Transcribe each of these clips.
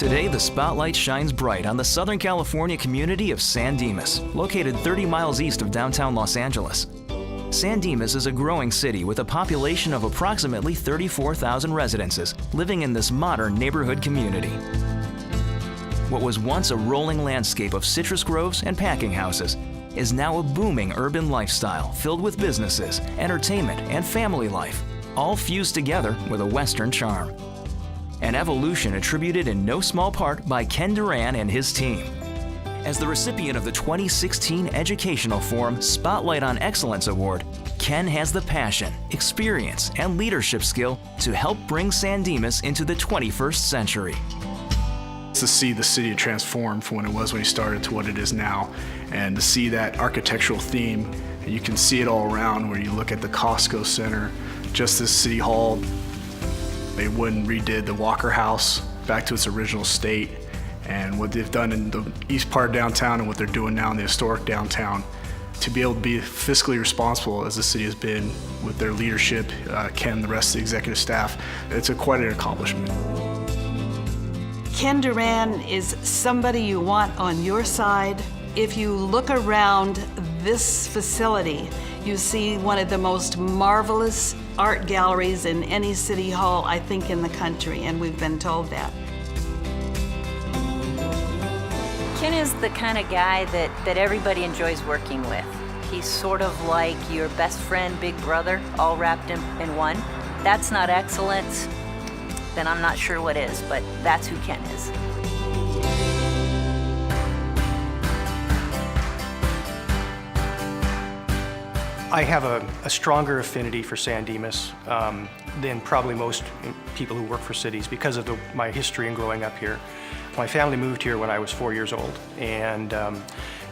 Today, the spotlight shines bright on the Southern California community of San Dimas, located 30 miles east of downtown Los Angeles. San Dimas is a growing city with a population of approximately 34,000 residences living in this modern neighborhood community. What was once a rolling landscape of citrus groves and packing houses is now a booming urban lifestyle filled with businesses, entertainment, and family life, all fused together with a Western charm. An evolution attributed in no small part by Ken Duran and his team. As the recipient of the 2016 Educational Forum Spotlight on Excellence Award, Ken has the passion, experience, and leadership skill to help bring San Dimas into the 21st century. To see the city transform from when it was when he started to what it is now, and to see that architectural theme, and you can see it all around where you look at the Costco Center, just as City Hall. They went and redid the Walker House back to its original state, and what they've done in the east part of downtown and what they're doing now in the historic downtown, to be able to be fiscally responsible as the city has been with their leadership, Ken, the rest of the executive staff, it's quite an accomplishment. Ken Duran is somebody you want on your side. If you look around this facility, you see one of the most marvelous art galleries in any city hall, I think, in the country, and we've been told that. Ken is the kind of guy that everybody enjoys working with. He's sort of like your best friend, big brother, all wrapped in one. That's not excellence, then I'm not sure what is, but that's who Ken is. I have a stronger affinity for San Dimas than probably most people who work for cities because of my history in growing up here. My family moved here when I was 4 years old, and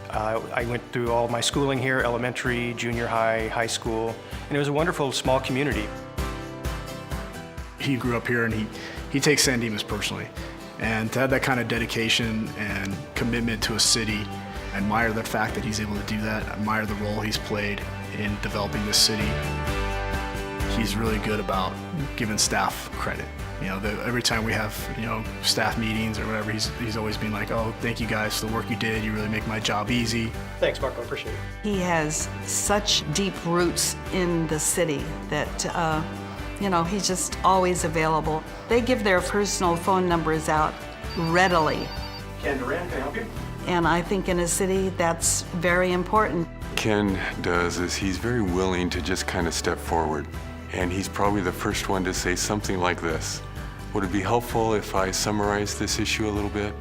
I went through all my schooling here, elementary, junior high, high school, and it was a wonderful small community. He grew up here and he takes San Dimas personally, and to have that kind of dedication and commitment to a city, I admire the fact that he's able to do that. I admire the role he's played in developing this city. He's really good about giving staff credit. You know, every time we have, staff meetings or whatever, he's always been like, oh, thank you guys for the work you did. You really make my job easy. Thanks, Marco, appreciate it. He has such deep roots in the city that, he's just always available. They give their personal phone numbers out readily. Ken Duran, can I help you? And I think in a city that's very important. Ken does is he's very willing to just kind of step forward. And he's probably the first one to say something like this. Would it be helpful if I summarize this issue a little bit?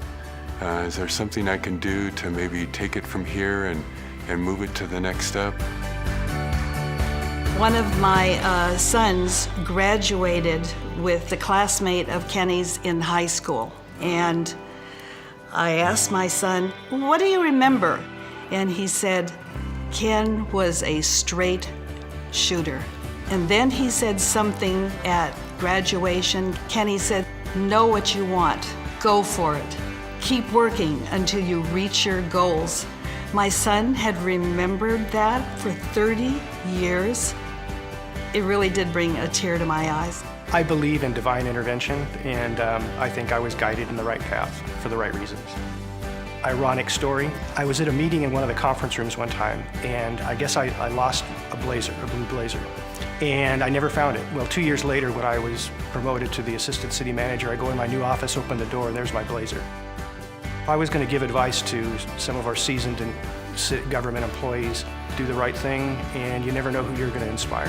Is there something I can do to maybe take it from here and move it to the next step? One of my sons graduated with the classmate of Kenny's in high school. And I asked my son, what do you remember? And he said, Ken was a straight shooter. And then he said something at graduation. Kenny said, know what you want, go for it. Keep working until you reach your goals. My son had remembered that for 30 years. It really did bring a tear to my eyes. I believe in divine intervention, and I think I was guided in the right path for the right reasons. Ironic story, I was at a meeting in one of the conference rooms one time, and I guess I lost a blue blazer, and I never found it. Well, 2 years later, when I was promoted to the assistant city manager, I go in my new office, open the door, and there's my blazer. If I was going to give advice to some of our seasoned government employees, do the right thing, and you never know who you're going to inspire.